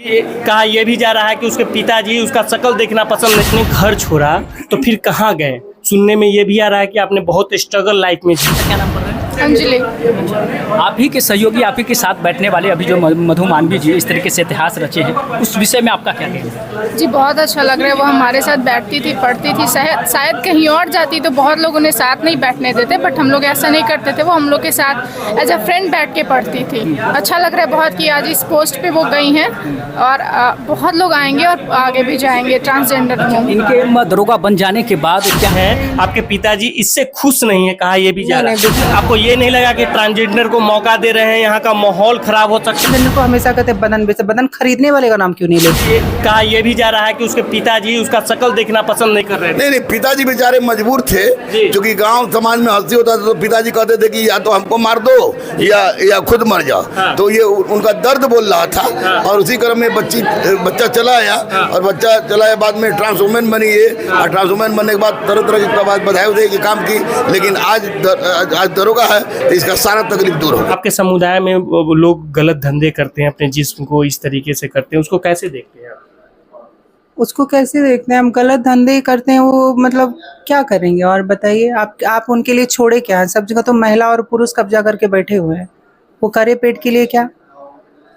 कहा यह भी जा रहा है कि उसके पिताजी उसका शक्ल देखना पसंद नहीं, घर छोड़ा तो फिर कहाँ गए। सुनने में ये भी आ रहा है कि आपने बहुत स्ट्रगल लाइफ में किया। क्या नाम पड़ रहा है? अंजलि। आप ही के सहयोगी, आप ही के साथ बैठने वाले अभी जो मधु मानवी जी इस तरीके से इतिहास रचे हैं, उस विषय में आपका क्या कहना है? जी बहुत अच्छा लग रहा है। वो हमारे साथ बैठती थी, पढ़ती थी। शायद कहीं और जाती तो बहुत लोग उन्हें साथ नहीं बैठने देते, बट हम लोग ऐसा नहीं करते थे। वो हम लोग के साथ एज अ फ्रेंड बैठ के पढ़ती थी। अच्छा लग रहा है बहुत कि आज इस पोस्ट पे वो गई हैं और बहुत लोग आएंगे और आगे भी जाएंगे ट्रांसजेंडर में। इनके दरोगा बन जाने के बाद क्या है आपके पिताजी इससे खुश नहीं है, कहा यह भी जा रहा है। आपको ये नहीं लगा कि ट्रांसजेंडर को मौका दे रहे हैं, यहाँ का माहौल खराब हो सकता है? को हमेशा कहते बदन बेचे, बदन खरीदने वाले का नाम क्यों नहीं लेते? कहा यह भी जा रहा है कि उसके पिताजी उसका शक्ल देखना पसंद नहीं कर रहे थे। नहीं, पिताजी बेचारे मजबूर थे, क्योंकि गांव समाज में हंसी होता था तो पिताजी कहते थे कि या तो हमको मार दो या खुद मर जाओ। हाँ। तो ये उनका दर्द बोल रहा था। हाँ। और उसी क्रम में बच्चा चला आया। हाँ। और बच्चा चला आया, बाद में ट्रांस वुमेन बनी है। और ट्रांस वुमेन बनने के बाद तरह तरह की बधाई उधाई की काम की, लेकिन आज दरोगा है तो इसका सारा तकलीफ दूर हो। आपके समुदाय में लोग गलत धंधे करते हैं, अपने जिस्म को इस तरीके से करते हैं, उसको कैसे देखते हैं आप? उसको कैसे देखते हैं हम? गलत धंधे करते हैं वो, मतलब क्या करेंगे? और बताइए आप उनके लिए छोड़े क्या? सब जगह तो महिला और पुरुष कब्जा करके बैठे हुए हैं। वो करे पेट के लिए क्या?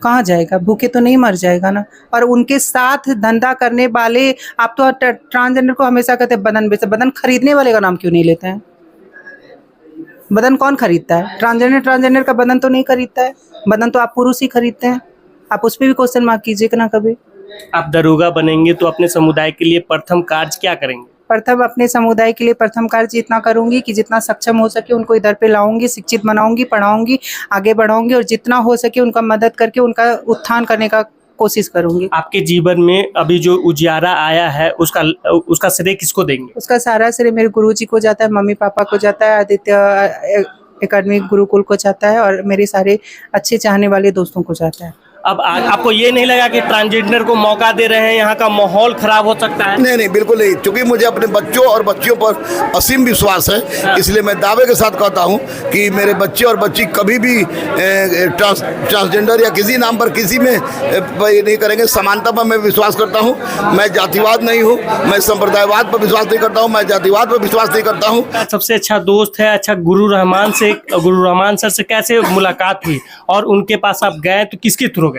कहाँ जाएगा? भूखे तो नहीं मर जाएगा ना। और उनके साथ धंधा करने वाले, आप तो ट्रांसजेंडर को हमेशा कहते बदन बेचे, बदन खरीदने वाले का नाम क्यों नहीं लेते हैं? बदन कौन खरीदता है? ट्रांसजेंडर का बदन तो नहीं खरीदता है। बदन तो आप पुरुष ही खरीदते हैं। आप उस पर भी क्वेश्चन मार्क कीजिए ना कभी। आप दरोगा बनेंगे तो अपने समुदाय के लिए प्रथम कार्य क्या करेंगे? प्रथम अपने समुदाय के लिए प्रथम कार्य इतना करूंगी कि जितना सक्षम हो सके उनको इधर पे लाऊंगी, शिक्षित बनाऊंगी, पढ़ाऊंगी, आगे बढ़ाऊंगी और जितना हो सके उनका मदद करके उनका उत्थान करने का कोशिश करूंगी। आपके जीवन में अभी जो उजियारा आया है उसका श्रेय किसको देंगे? उसका सारा श्रेय मेरे गुरुजी को जाता है, मम्मी पापा को जाता है, आदित्य एकेडमी गुरुकुल को जाता है और मेरे सारे अच्छे चाहने वाले दोस्तों को जाता है। अब आपको ये नहीं लगा कि ट्रांसजेंडर को मौका दे रहे हैं, यहाँ का माहौल खराब हो सकता है? नहीं, बिल्कुल नहीं, क्योंकि मुझे अपने बच्चों और बच्चियों पर असीम विश्वास है। हाँ। इसलिए मैं दावे के साथ कहता हूँ कि मेरे बच्चे और बच्ची कभी भी ट्रांसजेंडर या किसी नाम पर किसी में ये नहीं करेंगे। समानता पर मैं विश्वास करता हूँ। मैं जातिवाद नहीं हूँ, मैं संप्रदायवाद पर विश्वास नहीं करता हूँ, मैं जातिवाद पर विश्वास नहीं करता हूँ। सबसे अच्छा दोस्त है। अच्छा, गुरु रहमान सर से कैसे मुलाकात हुई और उनके पास आप गए तो किसके थ्रू गए?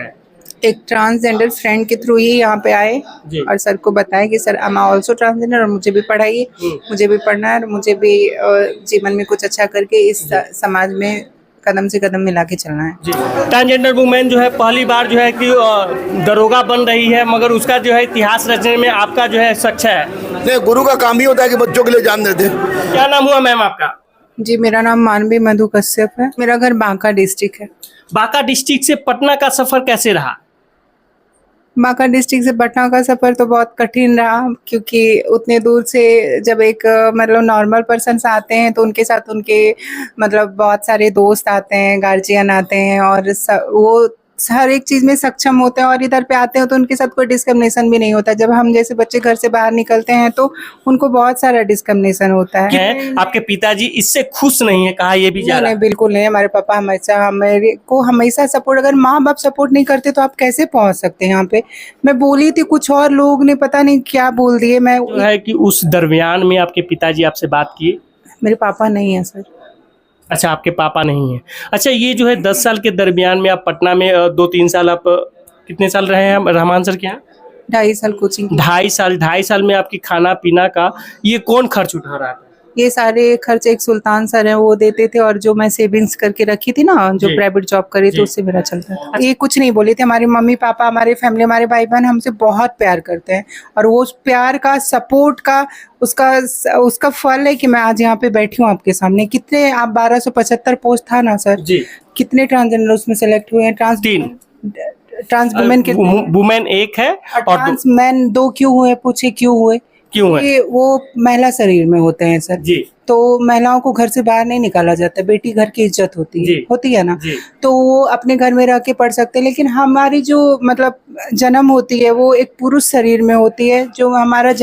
एक ट्रांसजेंडर फ्रेंड के थ्रू ही यहाँ पे आए और सर को बताया कि sir I am also transgender और मुझे भी पढ़ाइए, मुझे भी पढ़ना है और मुझे भी जीवन में कुछ अच्छा करके इस समाज में कदम से कदम मिला के चलना है। ट्रांसजेंडर वुमेन जो है पहली बार जो है कि दरोगा बन रही है, मगर उसका जो है इतिहास रचने में आपका जो है सक्ष है। नहीं, गुरु का काम ही होता है कि बच्चों के लिए जान देते। क्या नाम हुआ मैम आपका? जी मेरा नाम मानवी मधु कश्यप है। मेरा घर बांका डिस्ट्रिक्ट है। बांका डिस्ट्रिक्ट से पटना का सफर कैसे रहा? बांका डिस्ट्रिक्ट से पटना का सफ़र तो बहुत कठिन रहा, क्योंकि उतने दूर से जब एक मतलब नॉर्मल पर्सन आते हैं तो उनके साथ उनके मतलब बहुत सारे दोस्त आते हैं, गार्जियन आते हैं और वो हर एक चीज़ में सक्षम होते हैं और इधर पे आते हैं तो उनके साथ कोई डिस्क्रिमिनेशन भी नहीं होता। जब हम जैसे बच्चे घर से बाहर निकलते हैं तो उनको बहुत सारा डिस्क्रिमिनेशन होता है। आपके पिताजी इससे खुश नहीं है, कहा यह भी जा रहा है? बिल्कुल नहीं। हमारे पापा हमेशा सपोर्ट, अगर माँ बाप सपोर्ट नहीं करते तो आप कैसे पहुँच सकते हैं यहाँ पे? मैं बोली थी, कुछ और लोग ने पता नहीं क्या बोल दिए। मैं है कि उस दरमियान में आपके पिताजी आपसे बात किए? मेरे पापा नहीं है सर। अच्छा, आपके पापा नहीं है। अच्छा, ये जो है 10 साल के दरमियान में आप पटना में 2-3 साल, आप कितने साल रहे हैं रहमान सर के यहाँ? 2.5 साल कोचिंग। 2.5 साल में आपकी खाना पीना का ये कौन खर्च उठा रहा था? ये सारे खर्चे एक सुल्तान सर हैं वो देते थे और जो मैं सेविंग्स करके रखी थी ना, जो प्राइवेट जॉब करी थी उससे मेरा चलता था। ये कुछ नहीं बोले थे। हमारी मम्मी पापा, हमारे फैमिली, हमारे भाई बहन हमसे बहुत प्यार करते हैं और वो प्यार का, सपोर्ट का, उसका फल है कि मैं आज यहाँ पे बैठी हूँ आपके सामने। कितने आप 1275 पोस्ट था ना सर जी, कितने ट्रांसजेंडर उसमें सेलेक्ट हुए हैं? ट्रांस वुमेन के वुमेन एक है और ट्रांस मैन 2 क्यों हुए? पूछे क्यों हुए? क्यों है? वो महिला शरीर में होते हैं सर जी। तो महिलाओं को घर से बाहर नहीं निकाला जाता, बेटी घर की इज्जत होती है ना, तो वो अपने घर में रह के पढ़ सकते हैं। लेकिन हमारी जो मतलब जन्म होती है वो एक पुरुष शरीर में होती है, जो हमारा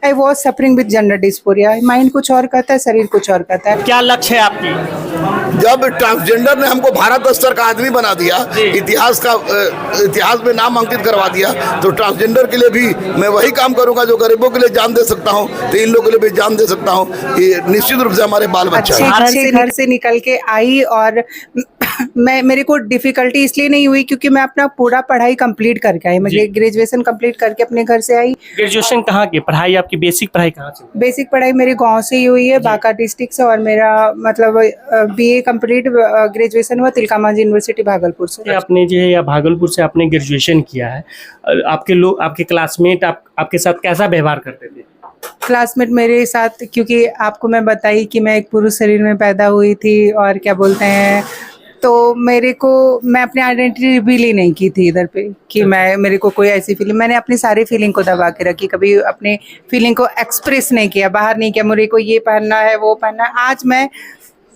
I was suffering with gender dysphoria, mind कुछ और कहता है, शरीर कुछ और कहता है। क्या लक्ष्य है आपकी? जब ट्रांसजेंडर ने हमको भारत स्तर का आदमी बना दिया, इतिहास में नाम अंकित करवा दिया, तो ट्रांसजेंडर के लिए भी मैं वही काम करूंगा जो गरीबों के लिए जान दे सकता हूं, तो इन लोगों के लिए भी जान दे सकता हूं। ये निश्चित रूप से हमारे बाल बच्चा है। घर से निकल के आई और मेरे को डिफिकल्टी इसलिए नहीं हुई क्योंकि मैं अपना पूरा पढ़ाई कंप्लीट करके आई, मुझे ग्रेजुएशन कंप्लीट करके अपने घर से आई। ग्रेजुएशन कहाँ की पढ़ाई आपकी? बेसिक पढ़ाई कहाँ से? बेसिक पढ़ाई मेरे गांव से ही हुई है, बांका डिस्ट्रिक्ट से, और मेरा मतलब बीए कंप्लीट ग्रेजुएशन हुआ तिलकामांझी यूनिवर्सिटी भागलपुर से। आपने जो है या भागलपुर से आपने ग्रेजुएशन किया है, आपके लोग, आपके क्लासमेट आपके साथ कैसा व्यवहार करते थे? क्लासमेट मेरे साथ, क्योंकि आपको मैं बताई कि मैं एक पुरुष शरीर में पैदा हुई थी और क्या बोलते हैं, तो मैं अपनी आइडेंटिटी रिवील ही नहीं की थी इधर पे कि मेरे को कोई ऐसी फीलिंग, मैंने अपनी सारी फीलिंग को दबा के रखी, कभी अपने फीलिंग को एक्सप्रेस नहीं किया, बाहर नहीं किया, मेरे को ये पहनना है वो पहनना है।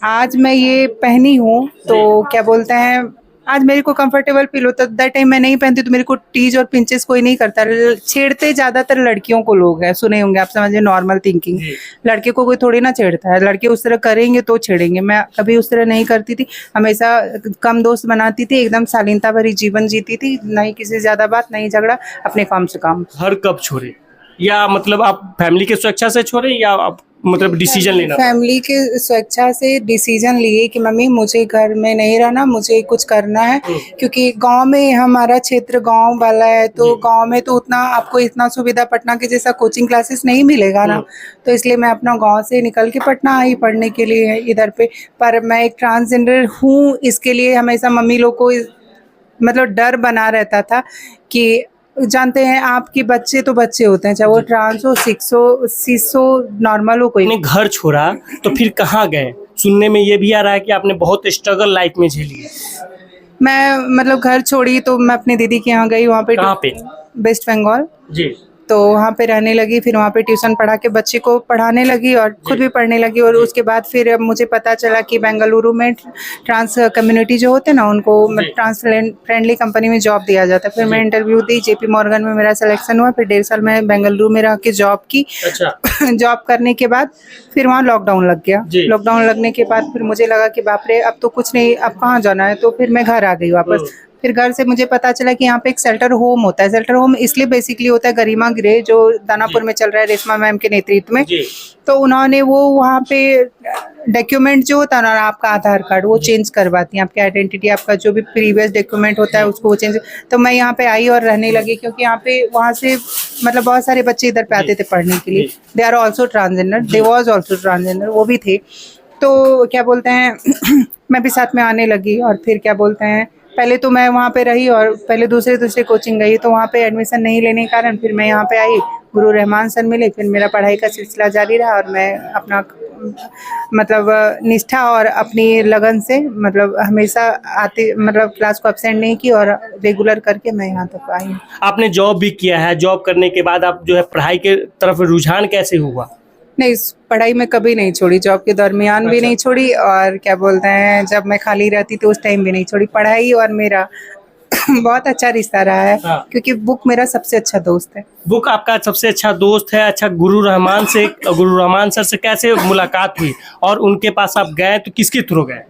आज मैं ये पहनी हूँ तो क्या बोलते हैं, आज मेरे को कंफर्टेबल फील होता है। दैट टाइम मैं नहीं पहनती तो मेरे को टीज और पिंचेस कोई नहीं करता। छेड़ते ज्यादातर लड़कियों को लोग हैं, सुने होंगे आप, समझिए नॉर्मल थिंकिंग। लड़के को कोई थोड़ी ना छेड़ता है, लड़के उस तरह करेंगे तो छेड़ेंगे। मैं कभी उस तरह नहीं करती थी, हमेशा कम दोस्त बनाती थी, एकदम शालीनता भरी जीवन जीती थी, नहीं किसी से ज्यादा बात, नहीं झगड़ा, अपने काम से काम। घर कब छोड़े, या मतलब आप फैमिली के स्वेच्छा से छोड़े या आप मतलब डिसीजन लेना? फैमिली के स्वेच्छा से डिसीजन लिए कि मम्मी मुझे घर में नहीं रहना, मुझे कुछ करना है, क्योंकि गांव में हमारा क्षेत्र गांव वाला है, तो गांव में तो उतना आपको इतना सुविधा पटना के जैसा कोचिंग क्लासेस नहीं मिलेगा ना, तो इसलिए मैं अपना गांव से निकल के पटना आई पढ़ने के लिए इधर पे। पर मैं एक ट्रांसजेंडर हूँ, इसके लिए हमेशा मम्मी लोग को मतलब डर बना रहता था कि जानते हैं आपके बच्चे तो बच्चे होते हैं, चाहे वो ट्रांस हो, सिक्स हो, नॉर्मल हो, कोई आपने घर छोड़ा तो फिर कहाँ गए? सुनने में ये भी आ रहा है कि आपने बहुत स्ट्रगल लाइफ में झेली है। मैं मतलब घर छोड़ी तो मैं अपनी दीदी के यहाँ गई, वहाँ पे कहाँ पे? वेस्ट बंगाल जी। तो वहाँ पे रहने लगी, फिर वहाँ पे ट्यूशन पढ़ा के बच्चे को पढ़ाने लगी और खुद भी पढ़ने लगी। और उसके बाद फिर मुझे पता चला कि बेंगलुरु में ट्रांस कम्युनिटी जो होते हैं ना, उनको ट्रांस फ्रेंडली कंपनी में जॉब दिया जाता है। फिर मैं इंटरव्यू दी, JP मॉर्गन में मेरा सिलेक्शन हुआ। फिर 1.5 साल मैं बेंगलुरु में रह के जॉब की। अच्छा। जॉब करने के बाद फिर वहाँ लॉकडाउन लग गया। लॉकडाउन लगने के बाद फिर मुझे लगा कि बाप रे, अब तो कुछ नहीं, अब कहाँ जाना है, तो फिर मैं घर आ गई वापस। फिर घर से मुझे पता चला कि यहाँ पे एक शेल्टर होम होता है। शेल्टर होम इसलिए बेसिकली होता है, गरिमा गृह जो दानापुर में चल रहा है रेशमा मैम के नेतृत्व में, तो उन्होंने वो वहाँ पे डॉक्यूमेंट जो होता है ना, आपका आधार कार्ड वो चेंज करवाती हैं, आपकी आइडेंटिटी, आपका जो भी प्रीवियस डॉक्यूमेंट होता है उसको वो चेंज। तो मैं यहाँ पे आई और रहने लगी, क्योंकि यहाँ पे वहाँ से मतलब बहुत सारे बच्चे इधर पे आते थे पढ़ने के लिए। They are also transgender, they was also transgender, वो भी थे। तो क्या बोलते हैं मैं भी साथ में आने लगी। और फिर क्या बोलते हैं, पहले तो मैं वहाँ पे रही और पहले दूसरे कोचिंग गई, तो वहाँ पे एडमिशन नहीं लेने के कारण फिर मैं यहाँ पे आई, गुरु रहमान सर मिले। फिर मेरा पढ़ाई का सिलसिला जारी रहा और मैं अपना मतलब निष्ठा और अपनी लगन से मतलब हमेशा आती, मतलब क्लास को अब्सेंट नहीं की और रेगुलर करके मैं यहाँ तक आई। आपने जॉब भी किया है, जॉब करने के बाद आप जो है पढ़ाई के तरफ रुझान कैसे हुआ? नहीं, पढ़ाई में कभी नहीं छोड़ी, जॉब के दरमियान भी नहीं छोड़ी, और क्या बोलते हैं जब मैं खाली रहती तो उस टाइम भी नहीं छोड़ी। पढ़ाई और मेरा बहुत अच्छा रिश्ता रहा है। क्योंकि बुक मेरा सबसे अच्छा दोस्त है। बुक आपका सबसे अच्छा दोस्त है। अच्छा, गुरु रहमान सर से कैसे मुलाकात हुई और उनके पास आप गए तो किसके थ्रू गए?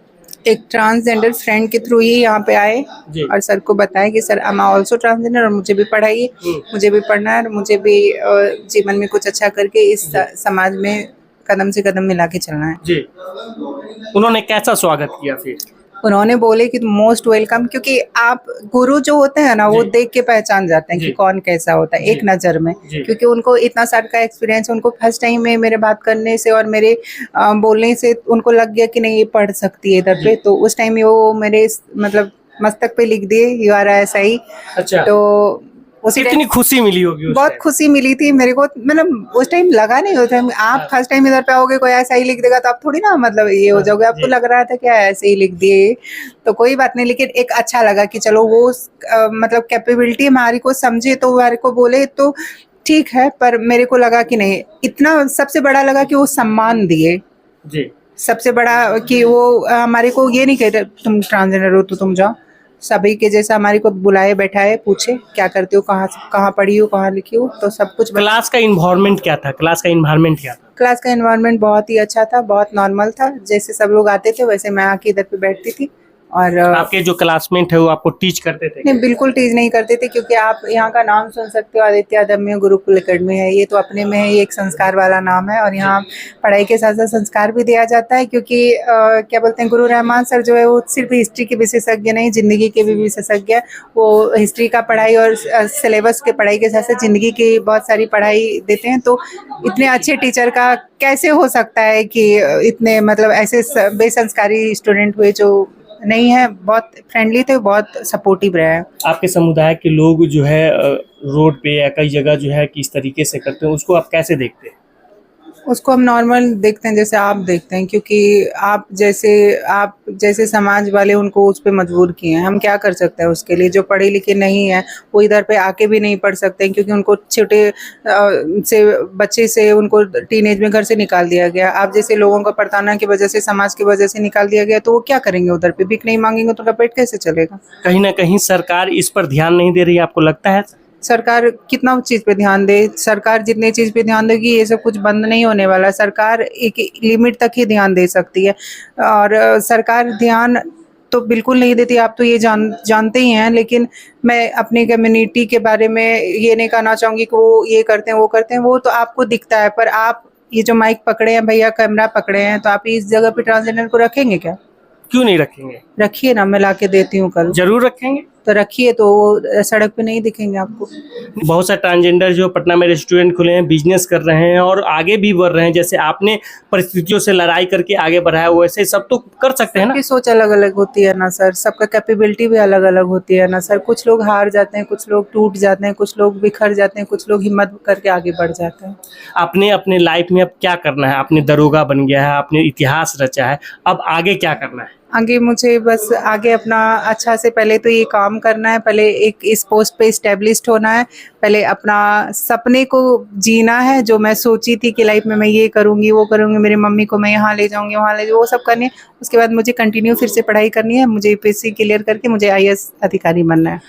एक ट्रांसजेंडर फ्रेंड के थ्रू ही यहाँ पे आए और सर को बताया कि sir I am also transgender और मुझे भी पढ़ाइए, मुझे भी पढ़ना है और मुझे भी जीवन में कुछ अच्छा करके इस समाज में कदम से कदम मिला के चलना है। जी। उन्होंने कैसा स्वागत किया? फिर उन्होंने बोले कि मोस्ट वेलकम, क्योंकि आप गुरु जो होते हैं ना वो देख के पहचान जाते हैं कि कौन कैसा होता है एक नज़र में, क्योंकि उनको इतना साल का एक्सपीरियंस, उनको फर्स्ट टाइम में मेरे बात करने से और मेरे बोलने से उनको लग गया कि नहीं ये पढ़ सकती है इधर पे। तो उस टाइम वो मेरे मतलब मस्तक पे लिख दिए यू आर ऐसा ही। अच्छा। तो कितनी खुशी मिली होगी? बहुत खुशी मिली थी मेरे को, मतलब उस टाइम लगा नहीं होता। आप फर्स्ट टाइम इधर पे आओगे, कोई ऐसा ही लिख देगा तो आप थोड़ी ना मतलब ये हो जाओगे, आपको लग रहा था क्या ऐसे ही लिख दिए, तो कोई बात नहीं। लेकिन एक अच्छा लगा कि चलो वो मतलब कैपेबिलिटी हमारी को समझे तो हमारे को बोले तो ठीक है। पर मेरे को लगा कि नहीं, इतना सबसे बड़ा लगा कि वो सम्मान दिए जी। सबसे बड़ा कि वो हमारे को ये नहीं कह रहे तुम ट्रांसजेंडर हो तो तुम जाओ, सभी के जैसा हमारे को बुलाए बैठाए, पूछे क्या करते हो, कहाँ पढ़ी हो, कहाँ लिखी हो, तो सब कुछ क्लास का इन्वायरमेंट क्या था? क्लास का इन्वायरमेंट क्या था? क्लास का एनवायरनमेंट बहुत ही अच्छा था, बहुत नॉर्मल था, जैसे सब लोग आते थे वैसे मैं आके इधर पे बैठती थी। और आपके जो क्लासमेट है वो आपको टीच करते थे? नहीं, बिल्कुल टीच नहीं करते थे, क्योंकि आप यहाँ का नाम सुन सकते हो, आदित्य अदम्य गुरुकुल एकेडमी है, ये तो अपने में है, ये एक संस्कार वाला नाम है, और यहाँ पढ़ाई के साथ साथ संस्कार भी दिया जाता है, क्योंकि क्या बोलते हैं, गुरु रहमान सर जो है वो सिर्फ हिस्ट्री के विशेषज्ञ नहीं, जिंदगी के भी विशेषज्ञ है। वो हिस्ट्री का पढ़ाई और सिलेबस के पढ़ाई के साथ साथ जिंदगी की बहुत सारी पढ़ाई देते हैं। तो इतने अच्छे टीचर का कैसे हो सकता है कि इतने मतलब ऐसे बेसंस्कारी स्टूडेंट हुए जो नहीं है, बहुत फ्रेंडली थे, बहुत सपोर्टिव रहे हैं। आपके समुदाय के लोग जो है रोड पे या कई जगह जो है किस तरीके से करते हैं, उसको आप कैसे देखते हैं? उसको हम नॉर्मल देखते हैं, जैसे आप देखते हैं, क्योंकि आप जैसे समाज वाले उनको उस पर मजबूर किए हैं। हम क्या कर सकते हैं उसके लिए? जो पढ़े लिखे नहीं है वो इधर पे आके भी नहीं पढ़ सकते हैं, क्योंकि उनको छोटे से बच्चे से उनको टीनेज में घर से निकाल दिया गया। आप जैसे लोगों का प्रताड़ना की वजह से, समाज की वजह से निकाल दिया गया, तो वो क्या करेंगे? उधर पे भीख नहीं मांगेंगे तो उनका पेट कैसे चलेगा? कहीं ना कहीं सरकार इस पर ध्यान नहीं दे रही है, आपको लगता है? सरकार कितना चीज़ पे ध्यान दे, सरकार जितने चीज़ पे ध्यान देगी ये सब कुछ बंद नहीं होने वाला। सरकार एक लिमिट तक ही ध्यान दे सकती है, और सरकार ध्यान तो बिल्कुल नहीं देती, आप तो ये जानते ही हैं। लेकिन मैं अपनी कम्युनिटी के बारे में ये नहीं कहना चाहूँगी कि वो ये करते हैं वो करते हैं, वो तो आपको दिखता है। पर आप ये जो माइक पकड़े हैं भैया, कैमरा पकड़े हैं, तो आप इस जगह पे ट्रांसजेंडर को रखेंगे क्या? क्यों नहीं रखेंगे? रखिए ना, मैं ला के देती हूँ कल। जरूर रखेंगे। तो रखिए, तो वो सड़क पे नहीं दिखेंगे आपको। बहुत सारे ट्रांसजेंडर जो पटना में रेस्टोरेंट खुले हैं, बिजनेस कर रहे हैं और आगे भी बढ़ रहे हैं। जैसे आपने परिस्थितियों से लड़ाई करके आगे बढ़ाया, वैसे सब तो कर सकते हैं ना? सबकी सोच अलग अलग होती है ना सर, सबका कैपेबिलिटी भी अलग अलग होती है ना सर। कुछ लोग हार जाते हैं, कुछ लोग टूट जाते हैं, कुछ लोग बिखर जाते हैं, कुछ लोग हिम्मत करके आगे बढ़ जाते हैं। आपने अपने लाइफ में अब क्या करना है? आपने दरोगा बन गया है, आपने इतिहास रचा है, अब आगे क्या करना है? आगे मुझे बस आगे अपना अच्छा से पहले तो ये काम करना है, पहले एक इस पोस्ट पे इस्टेब्लिश्ड होना है, पहले अपना सपने को जीना है। जो मैं सोची थी कि लाइफ में मैं ये करूँगी वो करूँगी, मेरी मम्मी को मैं यहाँ ले जाऊँगी वहाँ ले, वो सब करनी है। उसके बाद मुझे कंटिन्यू फिर से पढ़ाई करनी है, मुझे यूपीएससी क्लियर करके मुझे आईएएस अधिकारी बनना है।